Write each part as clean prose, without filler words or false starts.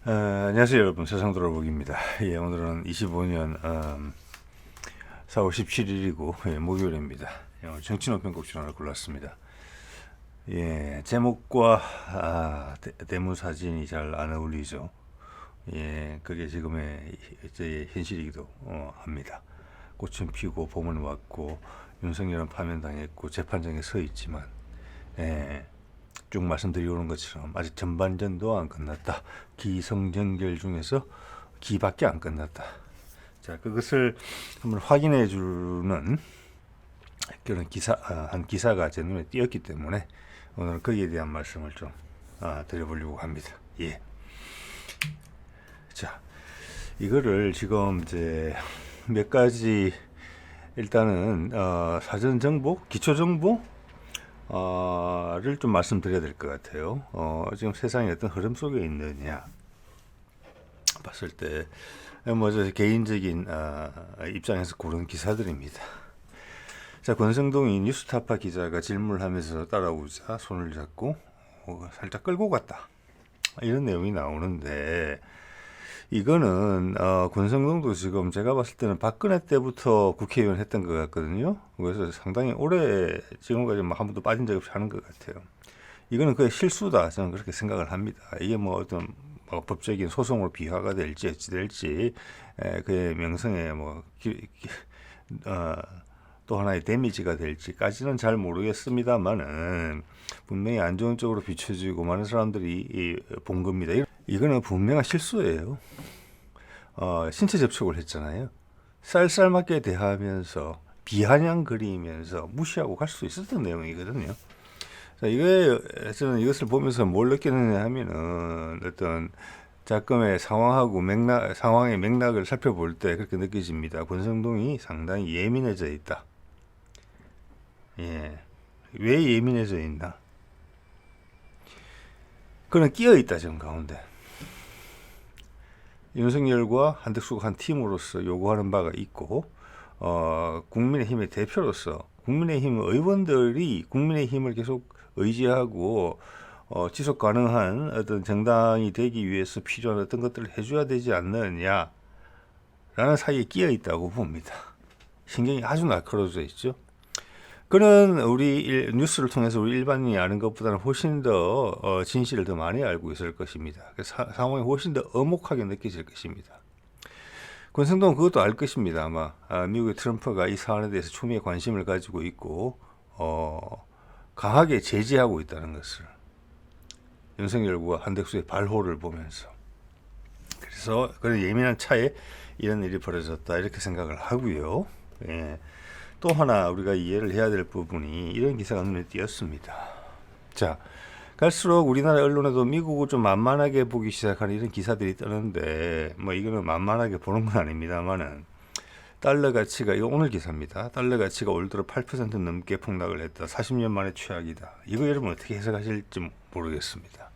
안녕하세요 여러분, 세상 돌아보기입니다. 예, 오늘은 25년 4월 17일이고 예, 목요일입니다. 예, 오늘 정치논평 곡 하나 골랐습니다. 예, 제목과 대문 사진이 잘 안 어울리죠. 예, 그게 지금의 제 현실이기도 합니다. 꽃은 피고 봄은 왔고 윤석열은 파면당했고 재판장에 서 있지만, 예, 쭉 말씀드리는 것처럼 아직 전반전도 안 끝났다. 기성전결 중에서 기밖에 안 끝났다. 자, 그것을 한번 확인해 주는 그런 한 기사가 제 눈에 띄었기 때문에 오늘 거기에 대한 말씀을 좀 드려보려고 합니다. 예. 자, 이거를 지금 이제 몇 가지 일단은 사전 정보, 기초 정보 를 좀 말씀드려야 될 것 같아요. 지금 세상에 어떤 흐름 속에 있느냐 봤을 때 먼저 개인적인 입장에서 고른 기사들입니다. 자, 권성동이 뉴스타파 기자가 질문을 하면서 따라오자 손을 잡고 살짝 끌고 갔다, 이런 내용이 나오는데, 이거는 권성동도 지금 제가 봤을 때는 박근혜 때부터 국회의원 했던 것 같거든요. 그래서 상당히 오래 지금까지 한 번도 빠진 적이 없이 하는 것 같아요. 이거는 그의 실수다, 저는 그렇게 생각을 합니다. 이게 뭐 어떤 법적인 소송으로 비화가 될지 어찌 될지 그의 명성에 또 하나의 데미지가 될지까지는 잘 모르겠습니다만은 분명히 안 좋은 쪽으로 비춰지고 많은 사람들이 본 겁니다. 이거는 분명한 실수예요. 신체 접촉을 했잖아요. 쌀쌀맞게 대하면서 비아냥 그리면서 무시하고 갈 수 있었던 내용이거든요. 자, 저는 이것을 보면서 뭘 느끼느냐 하면은 어떤 작금의 상황의 맥락을 살펴볼 때 그렇게 느껴집니다. 권성동이 상당히 예민해져 있다. 예. 왜 예민해져 있나? 그는 끼어 있다, 지금 가운데. 윤석열과 한덕수가 한 팀으로서 요구하는 바가 있고, 국민의힘의 대표로서 국민의힘 의원들이 국민의힘을 계속 의지하고 지속 가능한 어떤 정당이 되기 위해서 필요한 어떤 것들을 해줘야 되지 않느냐라는 사이에 끼어 있다고 봅니다. 신경이 아주 날카로워져 있죠. 그는 우리 뉴스를 통해서 우리 일반인이 아는 것보다는 훨씬 더 진실을 더 많이 알고 있을 것입니다. 상황이 훨씬 더 엄혹하게 느껴질 것입니다. 권성동은 그것도 알 것입니다. 아마 미국의 트럼프가 이 사안에 대해서 초미의 관심을 가지고 있고 강하게 제지하고 있다는 것을, 윤석열과 한덕수의 발호를 보면서. 그래서 그런 예민한 차에 이런 일이 벌어졌다, 이렇게 생각을 하고요. 예. 또 하나 우리가 이해를 해야 될 부분이, 이런 기사가 눈에 띄었습니다. 자, 갈수록 우리나라 언론에도 미국을 좀 만만하게 보기 시작하는 이런 기사들이 뜨는데, 뭐 이거는 만만하게 보는 건 아닙니다만은, 달러 가치가, 이거 오늘 기사입니다. 달러 가치가 올 들어 8% 넘게 폭락을 했다. 40년 만에 최악이다. 이거 여러분 어떻게 해석하실지 모르겠습니다.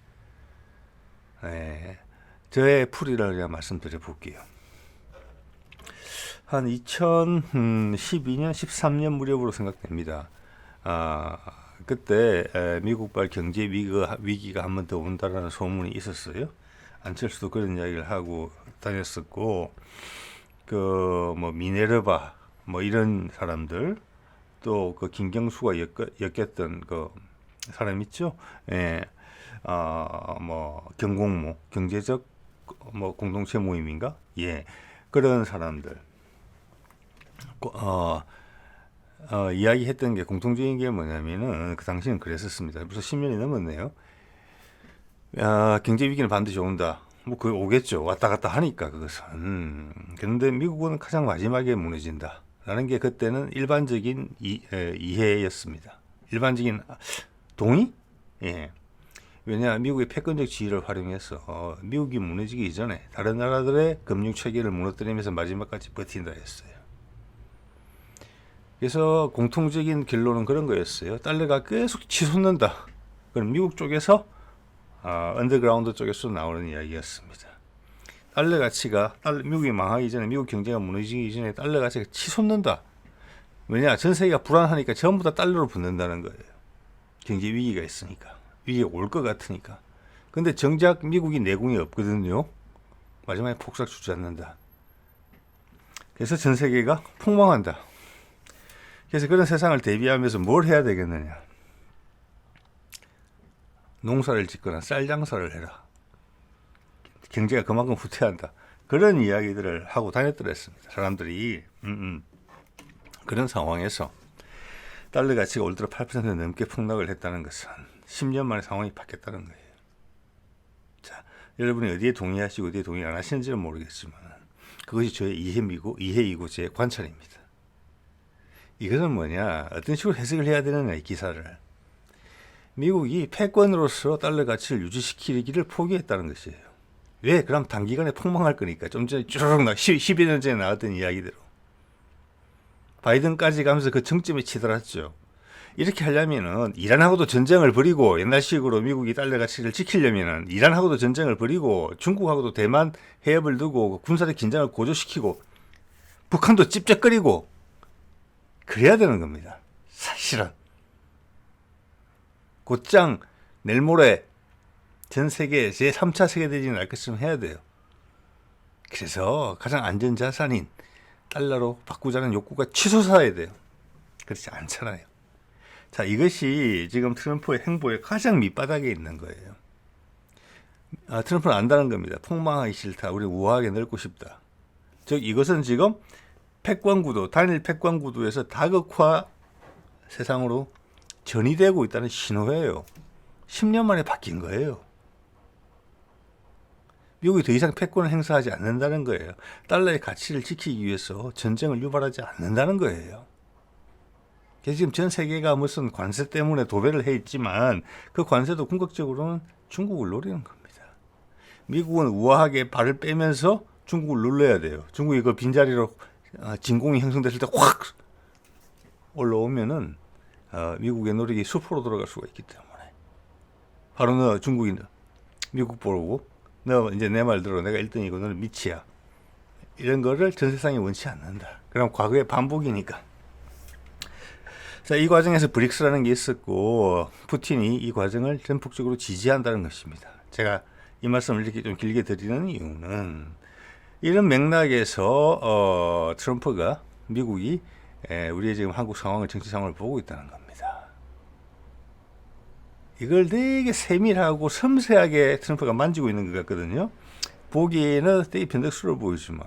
네, 저의 풀이를 그냥 말씀드려 볼게요. 한 2012년, 13년 무렵으로 생각됩니다. 그때 미국발 경제 위기가 한 번 더 온다라는 소문이 있었어요. 안철수도 그런 이야기를 하고 다녔었고, 뭐 미네르바 뭐 이런 사람들, 또 그 김경수가 엮였던 그 사람 있죠. 예. 뭐 경공모, 경제적 뭐 공동체 모임인가? 예. 그런 사람들 이야기했던 게, 공통적인 게 뭐냐면은, 그 당시는 그랬었습니다. 벌써 10년이 넘었네요. 경제 위기는 반드시 온다. 뭐 그 오겠죠. 왔다 갔다 하니까 그것은. 그런데 미국은 가장 마지막에 무너진다. 라는 게 그때는 일반적인 이해였습니다. 일반적인 동의? 예. 왜냐, 미국의 패권적 지위를 활용해서 미국이 무너지기 이전에 다른 나라들의 금융 체계를 무너뜨리면서 마지막까지 버틴다 했어요. 그래서 공통적인 결론은 그런 거였어요. 달러가 계속 치솟는다. 그럼 미국 쪽에서 언더그라운드 쪽에서 나오는 이야기였습니다. 달러 가치가 미국이 망하기 전에, 미국 경제가 무너지기 전에 달러 가치가 치솟는다. 왜냐, 전 세계가 불안하니까 전부 다 달러로 붙는다는 거예요. 경제 위기가 있으니까, 위기가 올 것 같으니까. 근데 정작 미국이 내공이 없거든요. 마지막에 폭삭 주저앉는다. 그래서 전 세계가 폭망한다. 그래서 그런 세상을 대비하면서 뭘 해야 되겠느냐. 농사를 짓거나 쌀 장사를 해라. 경제가 그만큼 후퇴한다. 그런 이야기들을 하고 다녔더랬습니다. 사람들이. 그런 상황에서 달러 가치가 올 들어 8% 넘게 폭락을 했다는 것은 10년 만에 상황이 바뀌었다는 거예요. 자, 여러분이 어디에 동의하시고 어디에 동의 안 하시는지는 모르겠지만 그것이 저의 이해이고 제 관찰입니다. 이것은 뭐냐, 어떤 식으로 해석을 해야 되느냐, 이 기사를. 미국이 패권으로서 달러 가치를 유지시키기를 포기했다는 것이에요. 왜? 그럼 단기간에 폭망할 거니까. 좀 전에 쭈르륵 12년 전에 나왔던 이야기대로. 바이든까지 가면서 그 정점에 치달았죠. 이렇게 하려면은 이란하고도 전쟁을 벌이고, 옛날식으로 미국이 달러 가치를 지키려면은 이란하고도 전쟁을 벌이고, 중국하고도 대만 해협을 두고 군사적 긴장을 고조시키고, 북한도 찝쩍거리고, 그래야 되는 겁니다. 사실은. 곧장 내일 모레 전 세계 제3차 세계대전이 날 것처럼 해야 돼요. 그래서 가장 안전자산인 달러로 바꾸자는 욕구가 치솟아야 돼요. 그렇지 않잖아요. 자, 이것이 지금 트럼프의 행보의 가장 밑바닥에 있는 거예요. 트럼프는 안다는 겁니다. 폭망하기 싫다. 우리 우아하게 넓고 싶다. 즉 이것은 지금 패권구도, 단일 패권구도에서 다극화 세상으로 전이되고 있다는 신호예요. 10년 만에 바뀐 거예요. 미국이 더 이상 패권을 행사하지 않는다는 거예요. 달러의 가치를 지키기 위해서 전쟁을 유발하지 않는다는 거예요. 그래서 지금 전 세계가 무슨 관세 때문에 도배를 해 있지만 그 관세도 궁극적으로는 중국을 노리는 겁니다. 미국은 우아하게 발을 빼면서 중국을 눌러야 돼요. 중국이 그 빈자리로 진공이 형성됐을 때 확 올라오면은 미국의 노력이 수포로 돌아갈 수가 있기 때문에 바로 너 중국인 미국 보고 너 이제 내 말 들어. 내가 1등이고 너는 미치야. 이런 거를 전 세상이 원치 않는다. 그럼 과거의 반복이니까. 자, 이 과정에서 브릭스라는 게 있었고 푸틴이 이 과정을 전폭적으로 지지한다는 것입니다. 제가 이 말씀을 이렇게 좀 길게 드리는 이유는 이런 맥락에서 트럼프가 미국이 우리의 지금 한국 상황을, 정치 상황을 보고 있다는 겁니다. 이걸 되게 세밀하고 섬세하게 트럼프가 만지고 있는 것 같거든요. 보기에는 되게 변덕스러워 보이지만.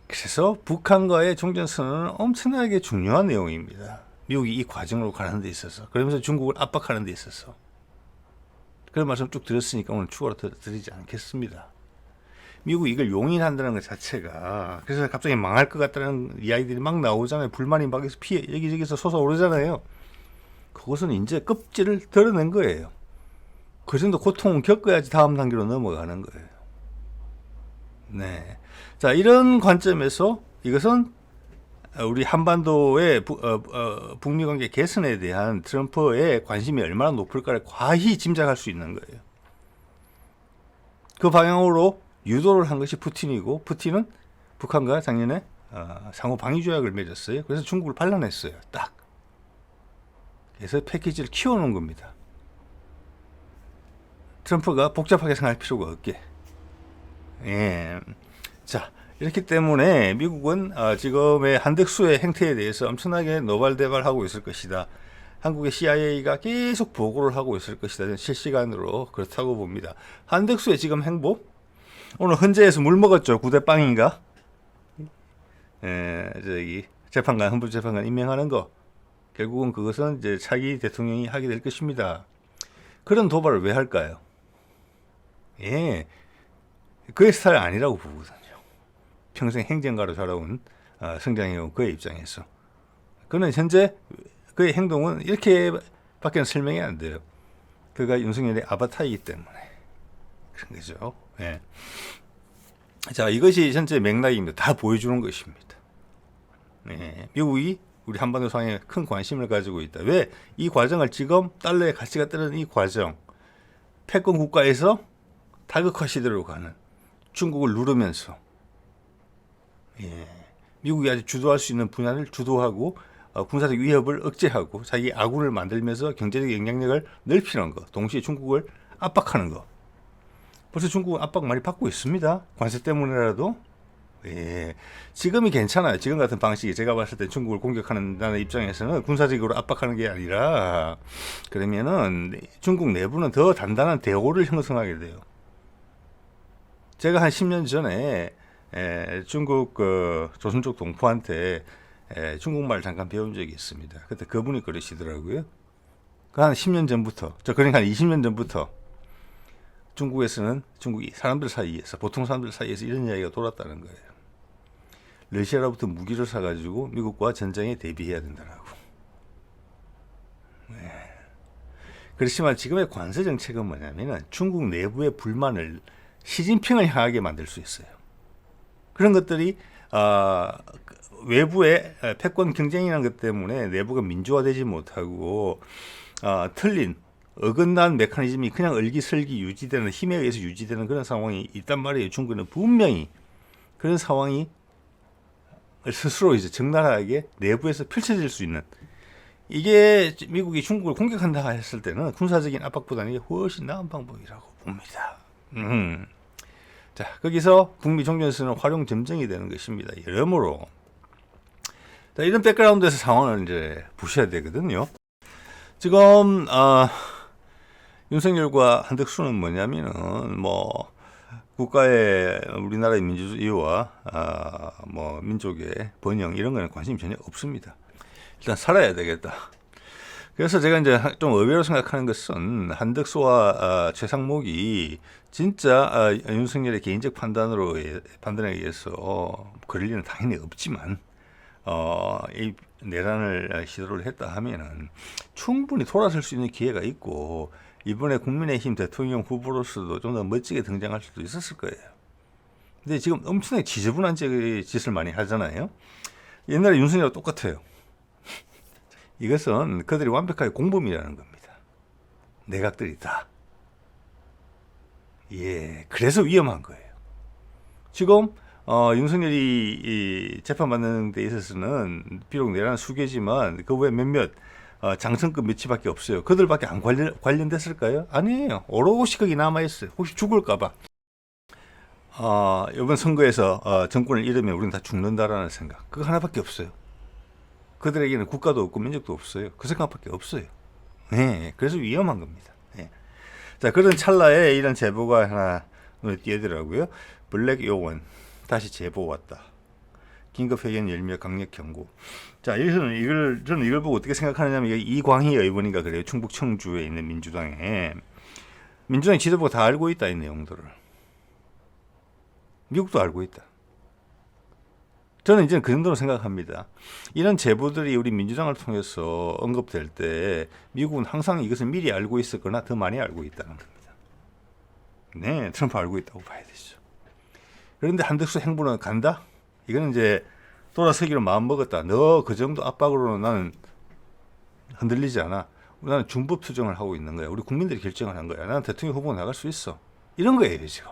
그래서 북한과의 종전선언은 엄청나게 중요한 내용입니다. 미국이 이 과정으로 가는 데 있어서. 그러면서 중국을 압박하는 데 있어서. 그런 말씀 쭉 드렸으니까 오늘 추가로 드리지 않겠습니다. 미국이 이걸 용인한다는 것 자체가, 그래서 갑자기 망할 것 같다는 이야기들이 막 나오잖아요. 불만이 막 여기저기서 솟아오르잖아요. 그것은 이제 껍질을 드러낸 거예요. 그 정도 고통을 겪어야지 다음 단계로 넘어가는 거예요. 네. 자, 이런 관점에서 이것은 우리 한반도의 북미 관계 개선에 대한 트럼프의 관심이 얼마나 높을까를 과히 짐작할 수 있는 거예요. 그 방향으로 유도를 한 것이 푸틴이고, 푸틴은 북한과 작년에 상호 방위 조약을 맺었어요. 그래서 중국을 반란했어요. 딱. 그래서 패키지를 키워놓은 겁니다. 트럼프가 복잡하게 생각할 필요가 없게. 예. 자, 이렇기 때문에 미국은 지금의 한덕수의 행태에 대해서 엄청나게 노발대발하고 있을 것이다. 한국의 CIA가 계속 보고를 하고 있을 것이다. 실시간으로 그렇다고 봅니다. 한덕수의 지금 행보, 오늘 헌재에서 물 먹었죠. 구대빵인가? 저기 재판관, 헌법재판관 임명하는 거. 결국은 그것은 이제 차기 대통령이 하게 될 것입니다. 그런 도발을 왜 할까요? 예, 그의 스타일 아니라고 보거든요. 평생 행정가로 자라온 성장해온 그의 입장에서. 그는 현재 그의 행동은 이렇게밖에 설명이 안 돼요. 그가 윤석열의 아바타이기 때문에 그런 거죠. 예. 자, 이것이 현재 맥락입니다. 다 보여주는 것입니다. 예. 미국이 우리 한반도 상황에 큰 관심을 가지고 있다. 왜? 이 과정을 지금 달러의 가치가 떨어지는 이 과정, 패권 국가에서 다극화 시대로 가는 중국을 누르면서 미국이 아주 주도할 수 있는 분야를 주도하고 군사적 위협을 억제하고 자기 아군을 만들면서 경제적 영향력을 넓히는 것, 동시에 중국을 압박하는 것. 벌써 중국은 압박 많이 받고 있습니다. 관세 때문에라도. 예, 지금이 괜찮아요. 지금 같은 방식이 제가 봤을 때 중국을 공격하는 나라의 입장에서는 군사적으로 압박하는 게 아니라 그러면은 중국 내부는 더 단단한 대오를 형성하게 돼요. 제가 한 10년 전에 중국 조선족 동포한테 중국말 잠깐 배운 적이 있습니다. 그때 그분이 그러시더라고요. 한 10년 전부터, 그러니까 한 20년 전부터 중국에서는 중국이 사람들 사이에서, 보통 사람들 사이에서 이런 이야기가 돌았다는 거예요. 러시아로부터 무기를 사가지고 미국과 전쟁에 대비해야 된다라고. 네. 그렇지만 지금의 관세 정책은 뭐냐면은 중국 내부의 불만을 시진핑을 향하게 만들 수 있어요. 그런 것들이 외부의 패권 경쟁이라는 것 때문에 내부가 민주화되지 못하고 틀린 어긋난 메커니즘이 그냥 얼기설기 유지되는, 힘에 의해서 유지되는 그런 상황이 있단 말이에요. 중국은 분명히 그런 상황이 스스로 이제 적나라하게 내부에서 펼쳐질 수 있는, 이게 미국이 중국을 공격한다 했을 때는 군사적인 압박보다는 이게 훨씬 나은 방법이라고 봅니다. 자, 거기서 북미 종전선언 활용 점정이 되는 것입니다. 여러모로 자, 이런 백그라운드에서 상황을 이제 보셔야 되거든요. 지금 윤석열과 한덕수는 뭐냐면은 뭐 국가의, 우리나라의 민주주의와 뭐 민족의 번영 이런 거는 관심이 전혀 없습니다. 일단 살아야 되겠다. 그래서 제가 이제 좀 의외로 생각하는 것은 한덕수와 최상목이 진짜 윤석열의 개인적 판단에 의해서 그럴 리는 당연히 없지만 이 내란을 시도를 했다 하면은 충분히 돌아설 수 있는 기회가 있고, 이번에 국민의힘 대통령 후보로서도 좀 더 멋지게 등장할 수도 있었을 거예요. 근데 지금 엄청나게 지저분한 짓을 많이 하잖아요. 옛날에 윤석열과 똑같아요. 이것은 그들이 완벽하게 공범이라는 겁니다. 내각들이 다. 예, 그래서 위험한 거예요. 지금 윤석열이 이 재판받는 데 있어서는 비록 내란 수개지만 그 외에 몇몇 장성급 몇치밖에 없어요. 그들밖에 안 관련됐을까요? 아니에요. 오롯이 거기 남아있어요. 혹시 죽을까봐. 이번 선거에서 정권을 잃으면 우리는 다 죽는다라는 생각. 그거 하나밖에 없어요. 그들에게는 국가도 없고 민족도 없어요. 그 생각밖에 없어요. 네, 그래서 위험한 겁니다. 네. 자, 그런 찰나에 이런 제보가 하나 눈에 띄더라고요. 블랙 요원 다시 제보 왔다. 긴급 회견 열며 강력 경고. 자, 여기서는 저는 이걸 보고 어떻게 생각하느냐면, 이광희 의원인가 그래요. 충북 청주에 있는 민주당 지도부가 다 알고 있다, 이 내용들을. 미국도 알고 있다. 저는 이제는 그 정도로 생각합니다. 이런 제보들이 우리 민주당을 통해서 언급될 때 미국은 항상 이것을 미리 알고 있었거나 더 많이 알고 있다는 겁니다. 네, 트럼프 알고 있다고 봐야 되죠. 그런데 한덕수 행보는 간다? 이거는 이제 돌아서기로 마음먹었다. 너 그 정도 압박으로는 나는 흔들리지 않아. 나는 준법 투정을 하고 있는 거야. 우리 국민들이 결정을 한 거야. 나는 대통령 후보 나갈 수 있어. 이런 거예요, 지금.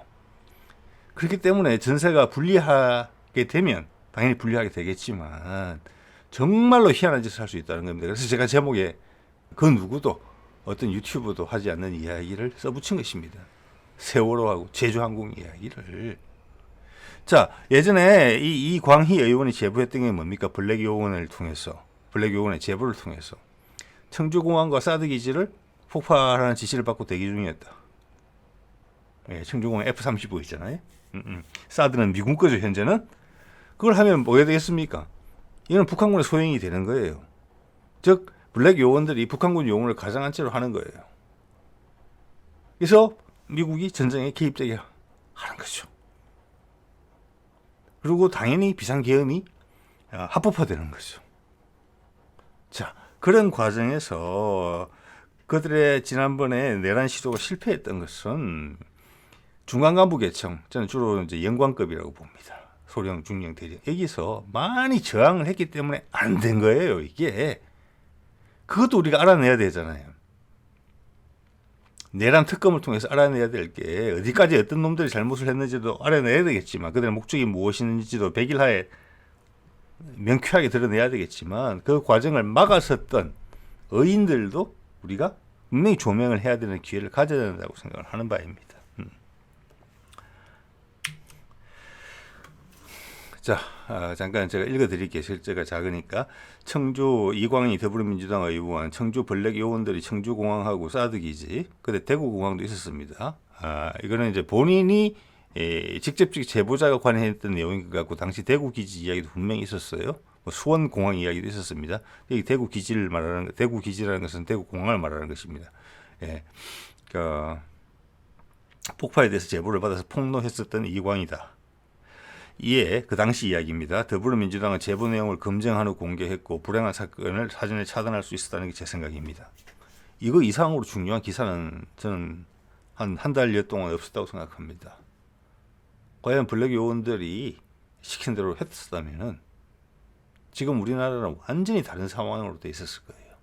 그렇기 때문에 전세가 불리하게 되면 당연히 불리하게 되겠지만 정말로 희한한 짓을 할 수 있다는 겁니다. 그래서 제가 제목에 그 누구도 어떤 유튜브도 하지 않는 이야기를 써붙인 것입니다. 세월호하고 제주항공 이야기를. 자, 예전에 이광희 의원이 제보했던 게 뭡니까? 블랙 요원의 제보를 통해서 청주공항과 사드 기지를 폭발하는 지시를 받고 대기 중이었다. 예, 청주공항 F-35 있잖아요. 사드는 미군 거죠, 현재는. 그걸 하면 뭐가 되겠습니까? 이건 북한군의 소행이 되는 거예요. 즉 블랙 요원들이 북한군 요원을 가장한 채로 하는 거예요. 그래서 미국이 전쟁에 개입되게 하는 거죠. 그리고 당연히 비상계엄이 합법화되는 거죠. 자, 그런 과정에서 그들의 지난번에 내란 시도가 실패했던 것은 중간간부 계층, 저는 주로 이제 영관급이라고 봅니다. 소령, 중령, 대령. 여기서 많이 저항을 했기 때문에 안 된 거예요, 이게. 그것도 우리가 알아내야 되잖아요. 내란 특검을 통해서 알아내야 될 게 어디까지 어떤 놈들이 잘못을 했는지도 알아내야 되겠지만, 그들의 목적이 무엇인지도 백일하에 명쾌하게 드러내야 되겠지만, 그 과정을 막았었던 의인들도 우리가 분명히 조명을 해야 되는 기회를 가져야 된다고 생각을 하는 바입니다. 자, 잠깐 제가 읽어드릴게요. 실제가 작으니까. 청주 이광희 더불어민주당 의원, 청주 블랙 요원들이 청주공항하고 사드기지, 근데 대구공항도 있었습니다. 이거는 이제 본인이 직접적 제보자가 관여했던 내용인 것 같고, 당시 대구기지 이야기도 분명히 있었어요. 뭐 수원공항 이야기도 있었습니다. 여기 대구기지를 말하는, 대구기지라는 것은 대구공항을 말하는 것입니다. 예. 폭파에 대해서 제보를 받아서 폭로했었던 이광이다. 이에 그 당시 이야기입니다. 더불어민주당은 제보 내용을 검증한 후 공개했고 불행한 사건을 사전에 차단할 수 있었다는 게 제 생각입니다. 이거 이상으로 중요한 기사는 저는 한 달여 동안 없었다고 생각합니다. 과연 블랙 요원들이 시킨 대로 했었다면 지금 우리나라는 완전히 다른 상황으로 돼 있었을 거예요.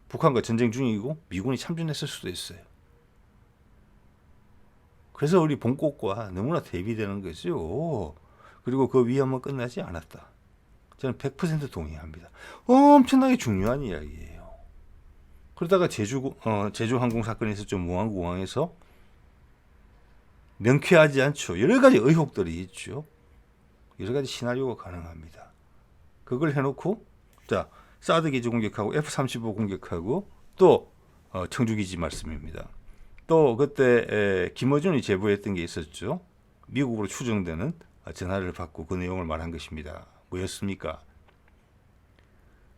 북한과 전쟁 중이고 미군이 참전했을 수도 있어요. 그래서 우리 본국과 너무나 대비되는 거죠. 그리고 그 위험은 끝나지 않았다. 저는 100% 동의합니다. 엄청나게 중요한 이야기예요. 그러다가 제주 항공 사건이 있었죠. 무안공항에서 명쾌하지 않죠. 여러 가지 의혹들이 있죠. 여러 가지 시나리오가 가능합니다. 그걸 해놓고 자 사드 기지 공격하고 F-35 공격하고 또 청주 기지 말씀입니다. 또 그때 김어준이 제보했던 게 있었죠. 미국으로 추정되는 전화를 받고 그 내용을 말한 것입니다. 뭐였습니까?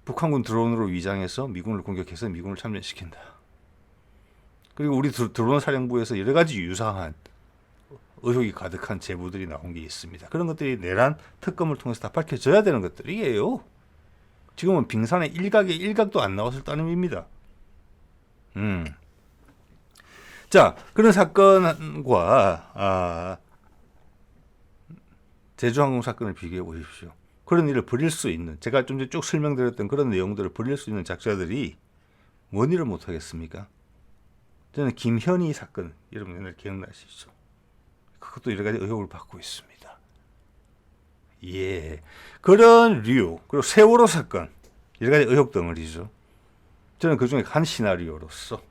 북한군 드론으로 위장해서 미군을 공격해서 미군을 참전시킨다. 그리고 우리 드론 사령부에서 여러 가지 유사한 의혹이 가득한 제보들이 나온 게 있습니다. 그런 것들이 내란 특검을 통해서 다 밝혀져야 되는 것들이에요. 지금은 빙산의 일각의 일각도 안 나왔을 따름입니다. 자, 그런 사건과 제주항공 사건을 비교해 보십시오. 그런 일을 벌일 수 있는, 제가 좀 전에 쭉 설명드렸던 그런 내용들을 벌일 수 있는 작자들이 뭔 일을 못하겠습니까? 저는 김현희 사건, 여러분 옛날 기억나시죠? 그것도 여러 가지 의혹을 받고 있습니다. 예, 그런 류, 그리고 세월호 사건, 여러 가지 의혹 덩어리죠. 저는 그 중에 한 시나리오로서,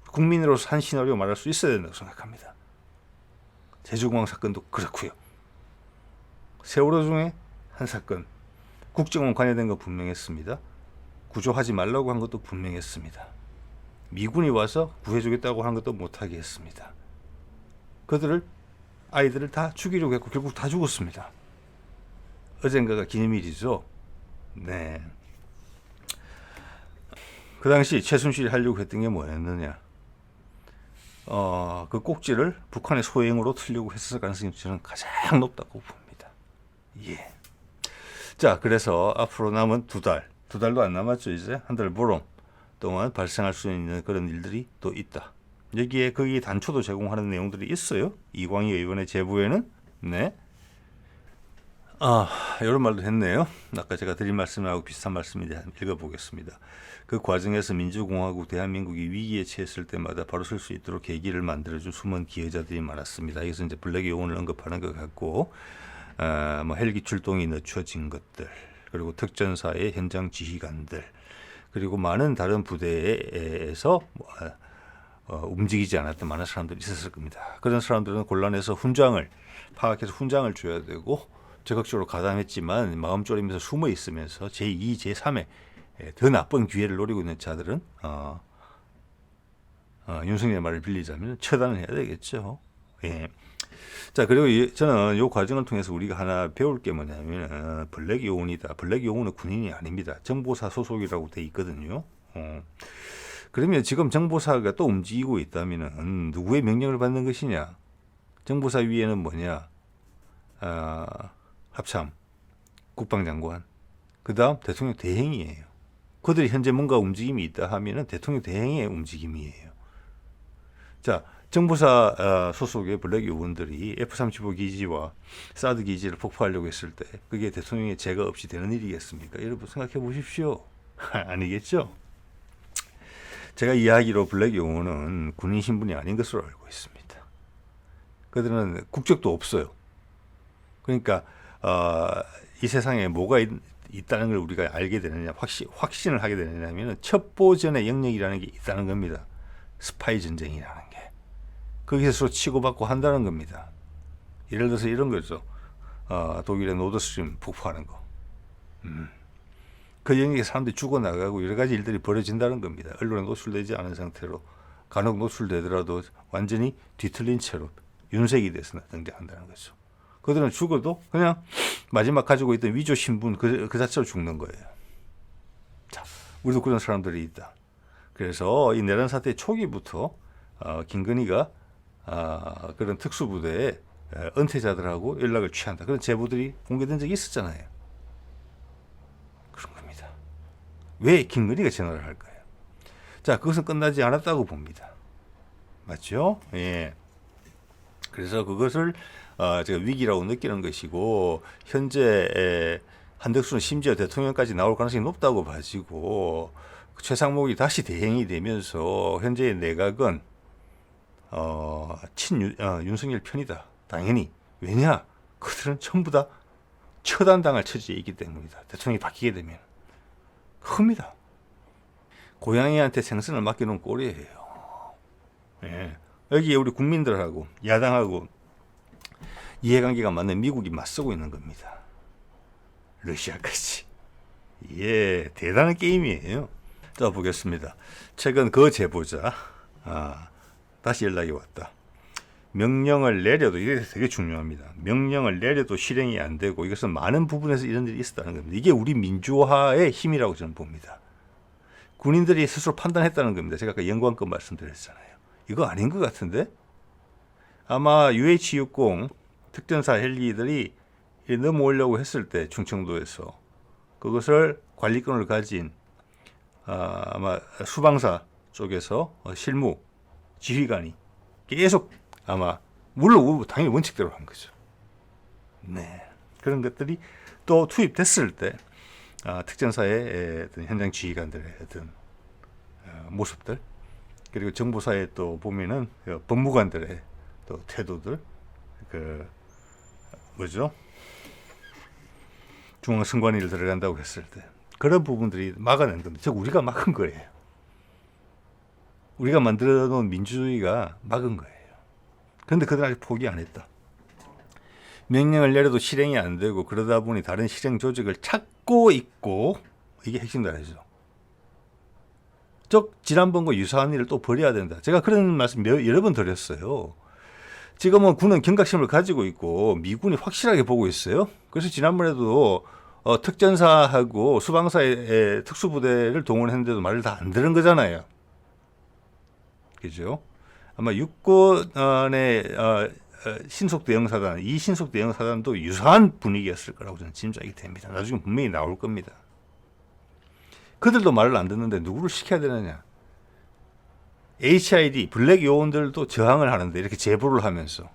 국민으로서 한 시나리오 말할 수 있어야 된다고 생각합니다. 제주공항 사건도 그렇고요. 세월호 중에 한 사건, 국정원 관여된 거 분명했습니다. 구조하지 말라고 한 것도 분명했습니다. 미군이 와서 구해주겠다고 한 것도 못하게 했습니다. 아이들을 다 죽이려고 했고 결국 다 죽었습니다. 어젠가가 기념일이죠. 네. 그 당시 최순실이 하려고 했던 게 뭐였느냐? 그 꼭지를 북한의 소행으로 틀려고 했을 가능성이 저는 가장 높다고 봅니다. 예. 자, 그래서 앞으로 남은 두 달도 안 남았죠. 이제 한 달 보름 동안 발생할 수 있는 그런 일들이 또 있다. 여기에 거기 단초도 제공하는 내용들이 있어요. 이광희 의원의 제보에는. 네. 이런 말도 했네요. 아까 제가 드린 말씀하고 비슷한 말씀인데 읽어보겠습니다. 그 과정에서 민주공화국 대한민국이 위기에 처했을 때마다 바로 설 수 있도록 계기를 만들어준 숨은 기여자들이 많았습니다. 여기서 이제 블랙 요원을 언급하는 것 같고, 뭐 헬기 출동이 늦춰진 것들, 그리고 특전사의 현장 지휘관들, 그리고 많은 다른 부대에서 움직이지 않았던 많은 사람들이 있었을 겁니다. 그런 사람들은 곤란해서 훈장을 파악해서 훈장을 줘야 되고 적극적으로 가담했지만 마음 졸이면서 숨어 있으면서 제2, 제3의 더 나쁜 기회를 노리고 있는 자들은 윤석열의 말을 빌리자면 처단을 해야 되겠죠. 예. 자, 그리고 저는 이 과정을 통해서 우리가 하나 배울 게 뭐냐면 블랙 요원이다. 블랙 요원은 군인이 아닙니다. 정보사 소속이라고 돼 있거든요. 그러면 지금 정보사가 또 움직이고 있다면 누구의 명령을 받는 것이냐? 정보사 위에는 뭐냐? 합참, 국방장관, 그 다음 대통령 대행이에요. 그들이 현재 뭔가 움직임이 있다 하면은 대통령 대행의 움직임이에요. 자, 정보사 소속의 블랙 요원들이 F-35 기지와 사드 기지를 폭파하려고 했을 때 그게 대통령의 제가 없이 되는 일이겠습니까? 여러분 생각해 보십시오. 아니겠죠? 제가 이야기로 블랙 요원은 군인 신분이 아닌 것으로 알고 있습니다. 그들은 국적도 없어요. 그러니까 이 세상에 뭐가 있다는 걸 우리가 알게 되느냐, 확신을 하게 되느냐면 첩보전의 영역이라는 게 있다는 겁니다. 스파이 전쟁이라는 게. 거기서 서로 치고받고 한다는 겁니다. 예를 들어서 이런 거죠. 독일의 노드스트림 폭파하는 거. 그 영역에 사람들이 죽어나가고 여러 가지 일들이 벌어진다는 겁니다. 언론에 노출되지 않은 상태로 간혹 노출되더라도 완전히 뒤틀린 채로 윤색이 돼서 등장한다는 거죠. 그들은 죽어도 그냥 마지막 가지고 있던 위조 신분 그 자체로 죽는 거예요. 자, 우리도 그런 사람들이 있다. 그래서 이 내란 사태 초기부터 김건희가 그런 특수부대에 은퇴자들하고 연락을 취한다. 그런 제보들이 공개된 적이 있었잖아요. 그런 겁니다. 왜 김건희가 전화를 할까요? 자, 그것은 끝나지 않았다고 봅니다. 맞죠? 예. 그래서 그것을 제가 위기라고 느끼는 것이고, 현재 한덕수는 심지어 대통령까지 나올 가능성이 높다고 봐지고, 최상목이 다시 대행이 되면서 현재의 내각은 윤석열 편이다. 당연히. 왜냐? 그들은 전부 다 처단당할 처지에 있기 때문이다. 대통령이 바뀌게 되면. 큽니다. 고양이한테 생선을 맡겨놓은 꼴이에요. 예. 여기에 우리 국민들하고 야당하고 이해관계가 맞는 미국이 맞서고 있는 겁니다. 러시아까지. 예, 대단한 게임이에요. 자, 보겠습니다. 최근 그 제보자 다시 연락이 왔다. 명령을 내려도, 이게 되게 중요합니다. 명령을 내려도 실행이 안 되고, 이것은 많은 부분에서 이런 일이 있었다는 겁니다. 이게 우리 민주화의 힘이라고 저는 봅니다. 군인들이 스스로 판단했다는 겁니다. 제가 아까 영광급 말씀드렸잖아요. 이거 아닌 것 같은데? 아마 UH-60 특전사 헬기들이 넘어오려고 했을 때 충청도에서 그것을 관리권을 가진 아마 수방사 쪽에서 실무 지휘관이 계속 아마 물론 당연히 원칙대로 한 거죠. 네, 그런 것들이 또 투입됐을 때 특전사의 어떤 현장 지휘관들의 어떤 모습들, 그리고 정보사에 또 보면은 법무관들의 또 태도들, 뭐죠? 중앙선관위를 들어간다고 했을 때 그런 부분들이 막아낸 건데, 즉 우리가 막은 거예요. 우리가 만들어 놓은 민주주의가 막은 거예요. 그런데 그들은 아직 포기 안 했다. 명령을 내려도 실행이 안 되고, 그러다 보니 다른 실행 조직을 찾고 있고, 이게 핵심 단어죠. 즉 지난번과 유사한 일을 또 벌여야 된다. 제가 그런 말씀 여러 번 드렸어요. 지금은 군은 경각심을 가지고 있고 미군이 확실하게 보고 있어요. 그래서 지난번에도 특전사하고 수방사의 특수부대를 동원했는데도 말을 다 안 들은 거잖아요. 그죠? 아마 육군의 신속대응사단, 이 신속대응사단도 유사한 분위기였을 거라고 저는 짐작이 됩니다. 나중에 분명히 나올 겁니다. 그들도 말을 안 듣는데 누구를 시켜야 되느냐? HID, 블랙 요원들도 저항을 하는데 이렇게 제보를 하면서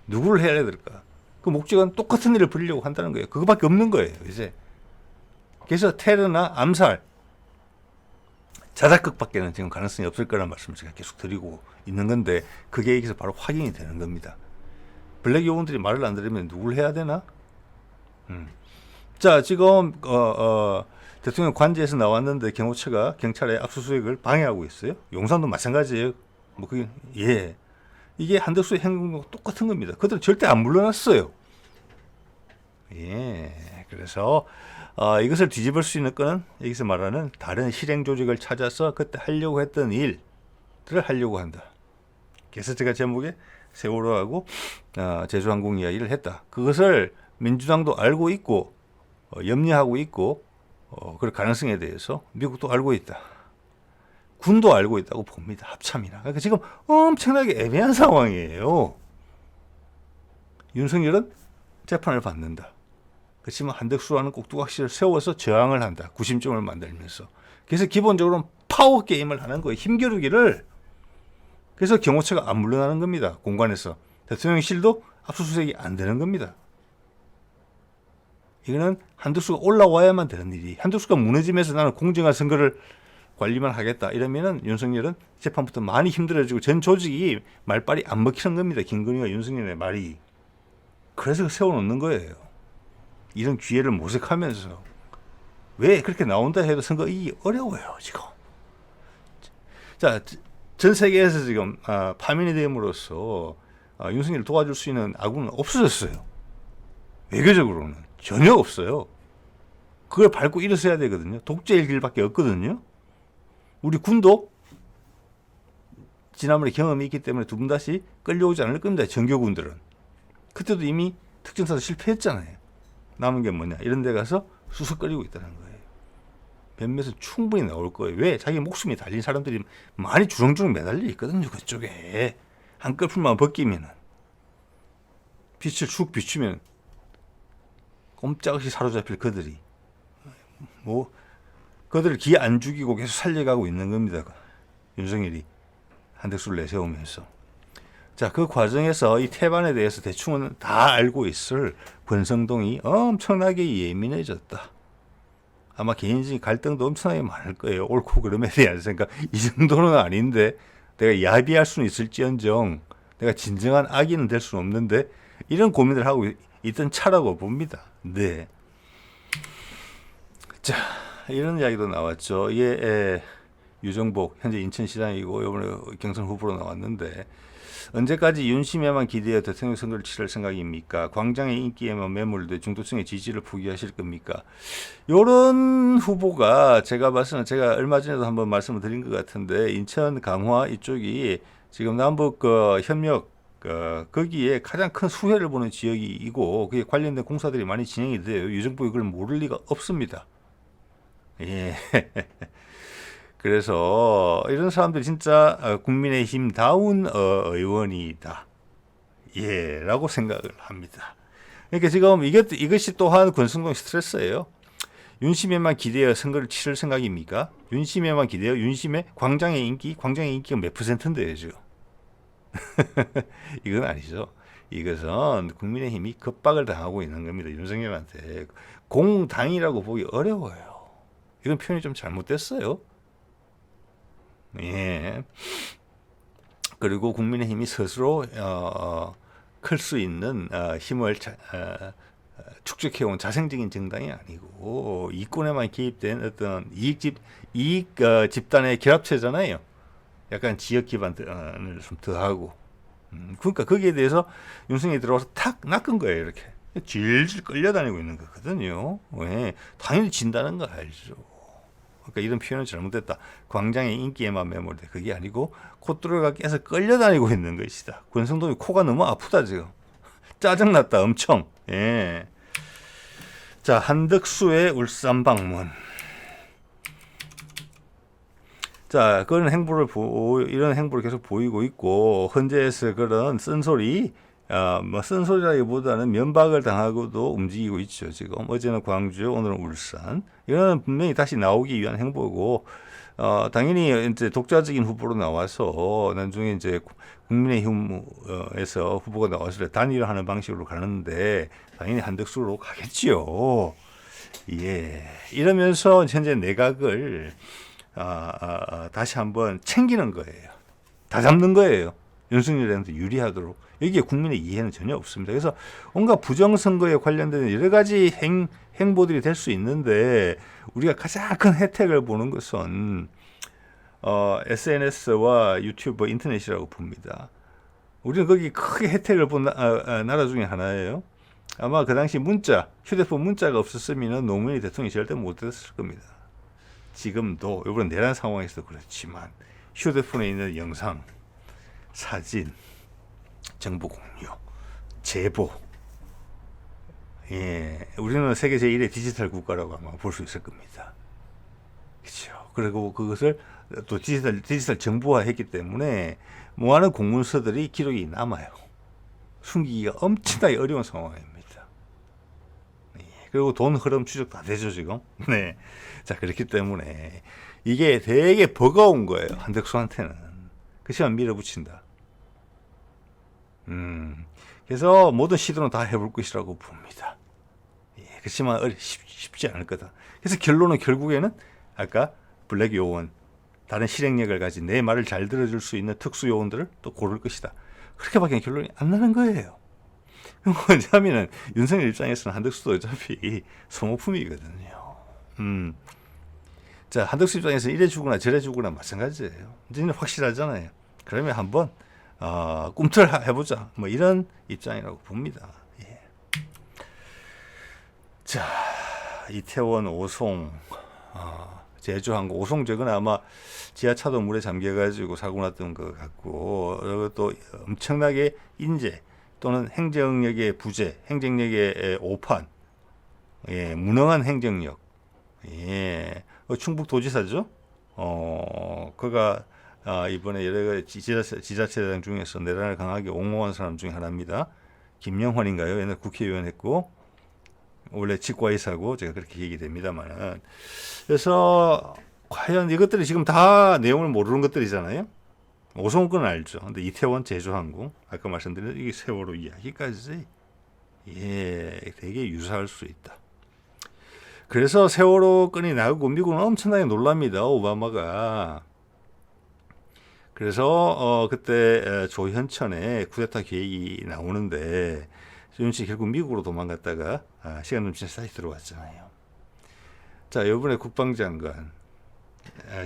누구를 해야 될까? 그 목적은 똑같은 일을 벌이려고 한다는 거예요. 그거밖에 없는 거예요, 이제. 그래서 테러나 암살, 자작극밖에는 지금 가능성이 없을 거라는 말씀을 제가 계속 드리고 있는 건데, 그게 여기서 바로 확인이 되는 겁니다. 블랙 요원들이 말을 안 들으면 누굴 해야 되나? 자, 지금 대통령 관저에서 나왔는데 경호처가 경찰의 압수수색을 방해하고 있어요. 용산도 마찬가지예요. 뭐 그게 이게 한덕수의 행동과 똑같은 겁니다. 그들은 절대 안 물러났어요. 예, 그래서 이것을 뒤집을 수 있는 거는 여기서 말하는 다른 실행 조직을 찾아서 그때 하려고 했던 일들을 하려고 한다. 그래서 제가 제목에 세월호하고 제주항공 이야기를 했다. 그것을 민주당도 알고 있고 염려하고 있고, 그럴 가능성에 대해서 미국도 알고 있다. 군도 알고 있다고 봅니다. 합참이나. 그러니까 지금 엄청나게 애매한 상황이에요. 윤석열은 재판을 받는다. 그렇지만 한덕수와는 꼭두각시를 세워서 저항을 한다. 구심점을 만들면서. 그래서 기본적으로는 파워 게임을 하는 거예요. 힘겨루기를. 그래서 경호처가 안 물러나는 겁니다. 공간에서. 대통령실도 압수수색이 안 되는 겁니다. 이거는 한덕수가 올라와야만 되는 일이. 한덕수가 무너지면서 나는 공정한 선거를 관리만 하겠다 이러면은 윤석열은 재판부터 많이 힘들어지고 전 조직이 말빨이 안 먹히는 겁니다. 김건희와 윤석열의 말이. 그래서 세워놓는 거예요. 이런 기회를 모색하면서. 왜 그렇게 나온다 해도 선거 이기기 어려워요, 지금. 자, 전 세계에서 지금 파면이 됨으로써 윤석열을 도와줄 수 있는 아군은 없어졌어요. 외교적으로는 전혀 없어요. 그걸 밟고 일어서야 되거든요. 독재일 길밖에 없거든요. 우리 군도 지난번에 경험이 있기 때문에 두 분 다시 끌려오지 않을 겁니다. 정교군들은. 그때도 이미 특전사도 실패했잖아요. 남은 게 뭐냐. 이런 데 가서 수석거리고 있다는 거예요. 몇몇은 충분히 나올 거예요. 왜? 자기 목숨이 달린 사람들이 많이 주렁주렁 매달려 있거든요. 그쪽에. 한꺼풀만 벗기면은. 빛을 쭉 비추면 꼼짝없이 사로잡힐 그들이. 그들을 기 안 죽이고 계속 살려가고 있는 겁니다. 윤석열이 한덕수를 내세우면서. 자, 그 과정에서 이 태반에 대해서 대충은 다 알고 있을 권성동이 엄청나게 예민해졌다. 아마 개인적인 갈등도 엄청나게 많을 거예요. 옳고 그름에 대한 생각. 이 정도는 아닌데 내가 야비할 수는 있을지언정 내가 진정한 악인은 될 수는 없는데 이런 고민을 하고 있던 차라고 봅니다. 네. 자, 이런 이야기도 나왔죠. 이게 유정복 현재 인천시장이고 이번에 경선 후보로 나왔는데 언제까지 윤심에만 기대어 대통령 선거를 치를 생각입니까? 광장의 인기에만 매몰돼 중도층의 지지를 포기하실 겁니까? 이런 후보가 제가 봤을 때 제가 얼마 전에도 한번 말씀을 드린 것 같은데 인천 강화 이쪽이 지금 남북 협력 거기에 가장 큰 수혜를 보는 지역이고 그게 관련된 공사들이 많이 진행이 돼요. 유정복이 그걸 모를 리가 없습니다. 예. 그래서 이런 사람들이 진짜 국민의힘다운 의원이다. 예, 라고 생각을 합니다. 그러니까 지금 이것이 또한 권성동 스트레스예요. 윤심에만 기대어 선거를 치를 생각입니까? 윤심에만 기대어 윤심의 광장의 인기가 몇 %인데요, 지금. 이건 아니죠. 이것은 국민의힘이 겁박을 당하고 있는 겁니다. 윤석열한테. 공당이라고 보기 어려워요. 이건 표현이 좀 잘못됐어요. 예. 그리고 국민의힘이 스스로 클 수 있는 힘을 축적해온 자생적인 정당이 아니고 이권에만 개입된 어떤 이익 집단의 결합체잖아요. 약간 지역 기반을 좀 더하고. 그러니까 거기에 대해서 윤석열이 들어와서 탁 낚은 거예요. 이렇게 질질 끌려다니고 있는 거거든요. 예. 당연히 진다는 거 알죠. 그러니까 이런 표현은 잘못됐다. 광장의 인기에만 매몰돼. 그게 아니고 콧뚜루가 깨서 끌려다니고 있는 것이다. 권성동이 코가 너무 아프다 지금. 짜증났다 엄청. 예. 자, 한덕수의 울산 방문. 자, 그런 이런 행보를 계속 보이고 있고 헌재에서 그런 쓴소리 쓴소리라기보다는 면박을 당하고도 움직이고 있죠. 지금 어제는 광주, 오늘은 울산. 이거는 분명히 다시 나오기 위한 행보고, 당연히 이제 독자적인 후보로 나와서 나중에 이제 국민의힘에서 후보가 나왔을 때 단일화하는 방식으로 가는데 당연히 한덕수로 가겠지요. 예, 이러면서 현재 내각을 다시 한번 챙기는 거예요. 다 잡는 거예요. 윤석열한테 유리하도록. 여기에 국민의 이해는 전혀 없습니다. 그래서 온갖 부정선거에 관련된 여러 가지 행보들이 될 수 있는데 우리가 가장 큰 혜택을 보는 것은 SNS와 유튜브, 인터넷이라고 봅니다. 우리는 거기 크게 혜택을 본 나라 중에 하나예요. 아마 그 당시 휴대폰 문자가 없었으면 노무현이 대통령이 절대 못 됐을 겁니다. 지금도 이번 내란 상황에서도 그렇지만 휴대폰에 있는 영상, 사진, 정보 공유, 제보. 예, 우리는 세계 제1의 디지털 국가라고 아마 볼 수 있을 겁니다. 그렇죠. 그리고 그것을 또 디지털 정보화했기 때문에 많은 공문서들이 기록이 남아요. 숨기기가 엄청나게 어려운 상황입니다. 예, 그리고 돈 흐름 추적 다 되죠 지금. 네. 자, 그렇기 때문에 이게 되게 버거운 거예요. 한덕수한테는. 그 시간 밀어붙인다. 그래서 모든 시도는 다 해볼 것이라고 봅니다. 예, 그렇지만 쉽지 않을 거다. 그래서 결론은 결국에는 아까 블랙 요원, 다른 실행력을 가진 내 말을 잘 들어줄 수 있는 특수 요원들을 또 고를 것이다. 그렇게밖에 결론이 안 나는 거예요. 왜냐하면 윤석열 입장에서는 한덕수도 어차피 소모품이거든요. 자, 한덕수 입장에서 이래 주거나 저래 주거나 마찬가지예요. 이제는 확실하잖아요. 그러면 한번 꿈틀 해보자. 뭐 이런 입장이라고 봅니다. 예. 자, 이태원 오송, 제주항공 오송 저건 아마 지하차도 물에 잠겨가지고 사고 났던 것 같고, 그리고 또 엄청나게 인재 또는 행정력의 부재, 행정력의 오판, 예, 무능한 행정력, 예, 충북도지사죠. 그가 이번에 여러 가지 지자체장 중에서 내란을 강하게 옹호한 사람 중에 하나입니다. 김영환인가요? 옛날 국회의원 했고, 원래 치과의사고 제가 그렇게 얘기됩니다만, 그래서 과연 이것들이 지금 다 내용을 모르는 것들이잖아요. 오송은 알죠. 근데 이태원, 제주항공, 아까 말씀드린 이게 세월호 이야기까지 예, 되게 유사할 수 있다. 그래서 세월호 건이 나오고 미국은 엄청나게 놀랍니다. 오바마가. 그래서 그때 조현천의 쿠데타 계획이 나오는데 조현천이 결국 미국으로 도망갔다가 시간 넘치면서 다시 들어왔잖아요. 자, 이번에 국방장관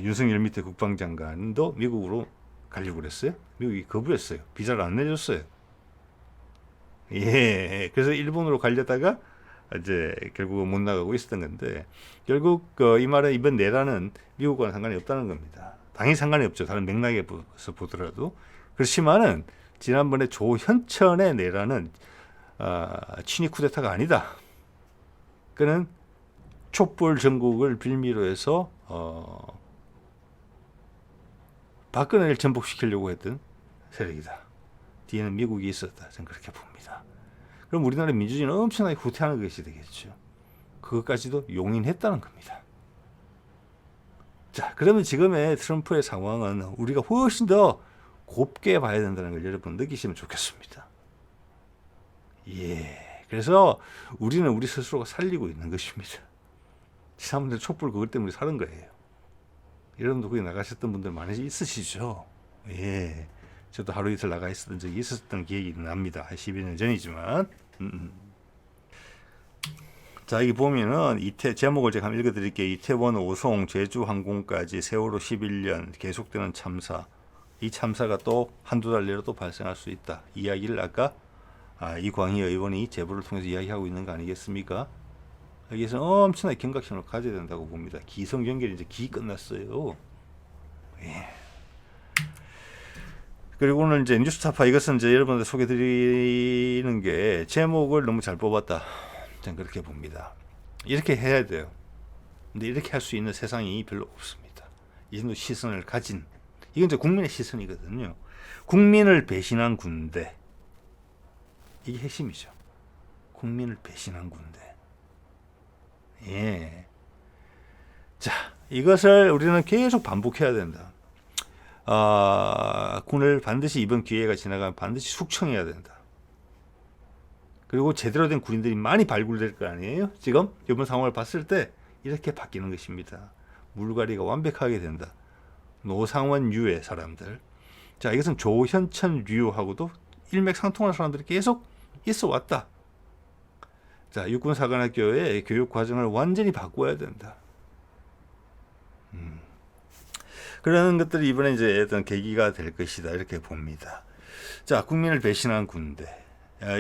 윤석열 밑에 국방장관도 미국으로 가려고 그랬어요. 미국이 거부했어요. 비자를 안 내줬어요. 예, 그래서 일본으로 가려다가 이제 결국은 못 나가고 있었던 건데, 결국 이 말은 이번 내란은 미국과는 상관이 없다는 겁니다. 당연히 상관이 없죠. 다른 맥락에서 보더라도. 그렇지만은 지난번에 조현천의 내란은 친위 쿠데타가 아니다. 그는 촛불 전국을 빌미로 해서 박근혜를 전복시키려고 했던 세력이다. 뒤에는 미국이 있었다. 저는 그렇게 봅니다. 그럼 우리나라 민주주의는 엄청나게 후퇴하는 것이 되겠죠. 그것까지도 용인했다는 겁니다. 자, 그러면 지금의 트럼프의 상황은 우리가 훨씬 더 곱게 봐야 된다는 걸 여러분 느끼시면 좋겠습니다. 예, 그래서 우리는 우리 스스로가 살리고 있는 것입니다. 지난번에 촛불 그것 때문에 사는 거예요. 여러분도 거기 나가셨던 분들 많이 있으시죠? 예. 저도 하루 이틀 나가 있었던 적이 있었던 기억이 납니다. 12년 전이지만. 자, 여기 보면은 제목을 제가 한번 읽어드릴게요. 이태원 오송 제주항공까지 세월호 11년 계속되는 참사. 이 참사가 또 한두 달 내로 또 발생할 수 있다. 이야기를 아까 이광희 의원이 제보를 통해서 이야기하고 있는 거 아니겠습니까? 여기서 엄청나게 경각심을 가져야 된다고 봅니다. 기성 연결이 이제 기 끝났어요. 예. 그리고 오늘 이제 뉴스타파 이것은 이제 여러분들 소개드리는 게 제목을 너무 잘 뽑았다. 저는 그렇게 봅니다. 이렇게 해야 돼요. 근데 이렇게 할 수 있는 세상이 별로 없습니다. 이 정도 시선을 가진, 이건 이제 국민의 시선이거든요. 국민을 배신한 군대. 이게 핵심이죠. 국민을 배신한 군대. 예. 자, 이것을 우리는 계속 반복해야 된다. 군을 반드시 이번 기회가 지나가면 반드시 숙청해야 된다. 그리고 제대로 된 군인들이 많이 발굴될 거 아니에요? 지금 이번 상황을 봤을 때 이렇게 바뀌는 것입니다. 물갈이가 완벽하게 된다. 노상원류의 사람들. 자, 이것은 조현천류하고도 일맥상통하는 사람들이 계속 있어 왔다. 자, 육군사관학교의 교육 과정을 완전히 바꿔야 된다. 그런 것들이 이번에 이제 어떤 계기가 될 것이다. 이렇게 봅니다. 자, 국민을 배신한 군대.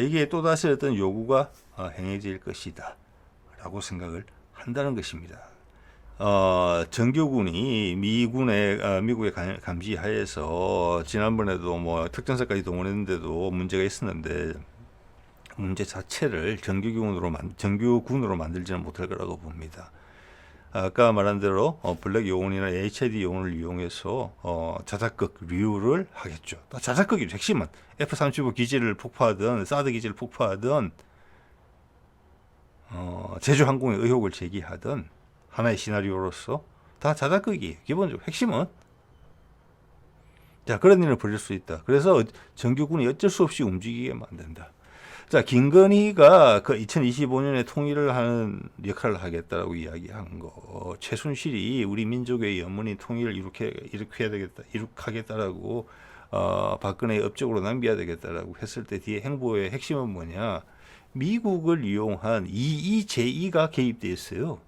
이게 또다시 어떤 요구가 행해질 것이다. 라고 생각을 한다는 것입니다. 정규군이 미국의 감시하에서 지난번에도 뭐 특전사까지 동원했는데도 문제가 있었는데 문제 자체를 정규군으로 만들지는 못할 거라고 봅니다. 아까 말한 대로 블랙 요원이나 HID 요원을 이용해서 자작극류를 하겠죠. 자작극이죠. 핵심은 F-35 기지를 폭파하든 사드 기지를 폭파하든 제주항공의 의혹을 제기하든 하나의 시나리오로서 다 자작극이에요. 기본적으로 핵심은. 자, 그런 일을 벌일 수 있다. 그래서 정규군이 어쩔 수 없이 움직이게 만든다. 자, 김건희가 그 2025년에 통일을 하는 역할을 하겠다라고 이야기한 거. 최순실이 우리 민족의 영원히 통일을 이룩하겠다라고 박근혜의 업적으로 남겨야 되겠다라고 했을 때 뒤에 행보의 핵심은 뭐냐? 미국을 이용한 EEJE가 개입되어 있어요.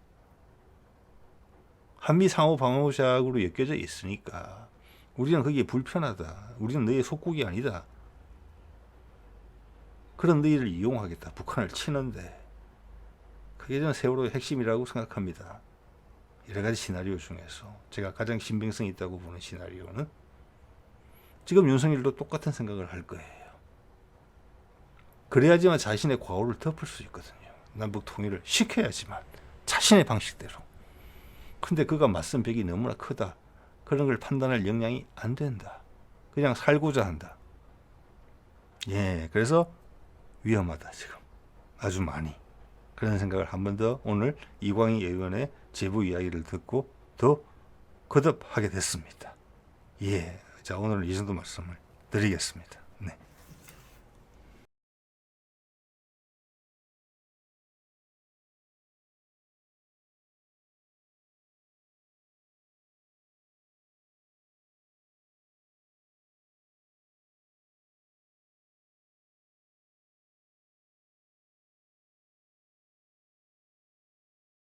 한미 상호 방어작으로 엮여져 있으니까 우리는 거기에 불편하다. 우리는 너의 속국이 아니다. 그런 너희를 이용하겠다. 북한을 치는데. 그게 저는 세월호의 핵심이라고 생각합니다. 여러 가지 시나리오 중에서 제가 가장 신빙성이 있다고 보는 시나리오는 지금 윤석열도 똑같은 생각을 할 거예요. 그래야지만 자신의 과오를 덮을 수 있거든요. 남북 통일을 시켜야지만 자신의 방식대로. 근데 그가 맞선 벽이 너무나 크다. 그런 걸 판단할 역량이 안 된다. 그냥 살고자 한다. 예, 그래서 위험하다 지금. 아주 많이. 그런 생각을 한 번 더 오늘 이광희 의원의 제보 이야기를 듣고 더 거듭하게 됐습니다. 예, 자 오늘은 이 정도 말씀을 드리겠습니다.